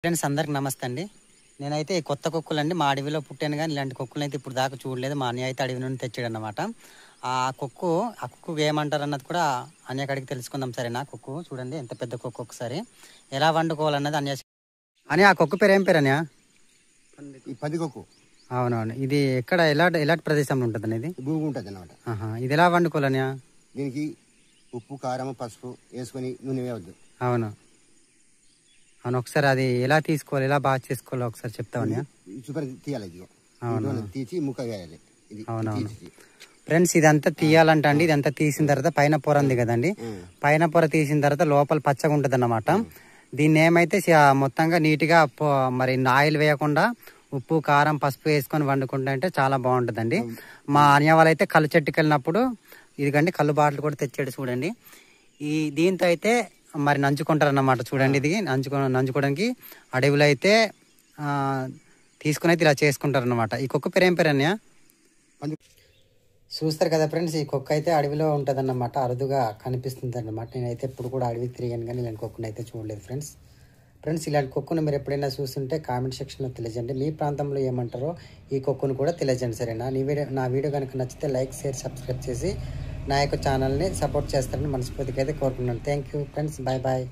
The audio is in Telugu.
ఫ్రెండ్స్ అందరికి నమస్తే అండి. నేనైతే ఈ కొత్త కుక్కలండి మా అడవిలో పుట్టాను, కానీ ఇలాంటి కుక్కలు అయితే ఇప్పుడు దాకా చూడలేదు. మా అన్నయ్య అయితే అడవి నుండి తెచ్చాడు అన్నమాట. ఆ కుక్కు ఏమంటారు అన్నది కూడా అన్నయ్య కాడికి తెలుసుకుందాం. సరేనా? కుక్కు చూడండి ఎంత పెద్ద కుక్కు, ఒకసారి ఎలా వండుకోవాలన్నది అన్నయ్య అని. ఆ కుక్క పేరు ఏం పేరు అన్నయ్య? పందికొక్కు. అవునవును. ఇది ఎక్కడ ఎలాంటి ప్రదేశంలో ఉంటుంది? ఇది భూమి ఉంటుంది అన్నమాట. ఇది ఎలా వండుకోవాలన్నయ్య? దీనికి ఉప్పు, కారం, పసుపు వేసుకొని నూనె వేయవద్దు. అవును అవును. ఒకసారి అది ఎలా తీసుకోవాలి, ఎలా బాగా చేసుకోవాలి ఒకసారి చెప్తావా? సూపర్ తీయాలి. తీసి ముక్క వేయాలి. అవునవును ఫ్రెండ్స్, ఇదంతా తీయాలంట అండి. ఇదంతా తీసిన తర్వాత పైన పొర ఉంది కదండి, పైన పొర తీసిన తర్వాత లోపల పచ్చగా ఉంటుంది అన్నమాట. దీన్ని ఏమైతే మొత్తంగా నీట్గా మరి ఆయిల్ వేయకుండా ఉప్పు, కారం, పసుపు వేసుకొని వండుకుంటా అంటే చాలా బాగుంటుందండి. మా అన్నయ్య వాళ్ళు అయితే కళ్ళు చెట్టుకి వెళ్ళినప్పుడు ఇదిగండి కళ్ళు బాటలు కూడా తెచ్చాడు చూడండి. దీంతో అయితే మరి నంచుకుంటారు అన్నమాట. చూడండి, ఇది నంచుకోవడానికి అడవిలో అయితే తీసుకుని అయితే ఇలా చేసుకుంటారు అన్నమాట. ఈ కుక్క పేరు ఏం పేరు అన్నయ్య? చూస్తారు కదా ఫ్రెండ్స్, ఈ కుక్క అయితే అడవిలో ఉంటుంది అన్నమాట. అరుదుగా కనిపిస్తుంది అన్నమాట. నేనైతే ఎప్పుడు కూడా అడవికి తిరిగాను, కానీ ఇలాంటి కుక్కను అయితే చూడలేదు ఫ్రెండ్స్. ఇలాంటి కుక్కను మీరు ఎప్పుడైనా చూస్తుంటే కామెంట్ సెక్షన్లో తెలియజేయండి. మీ ప్రాంతంలో ఏమంటారో ఈ కుక్కను కూడా తెలియజేయండి. సరేనా? నా వీడియో కనుక నచ్చితే లైక్, షేర్, సబ్స్క్రైబ్ చేసి నా యొక్క ఛానల్ని సపోర్ట్ చేస్తారని మనస్ఫూర్తిగా అయితే కోరుకున్నాను. Thank you friends. Bye bye.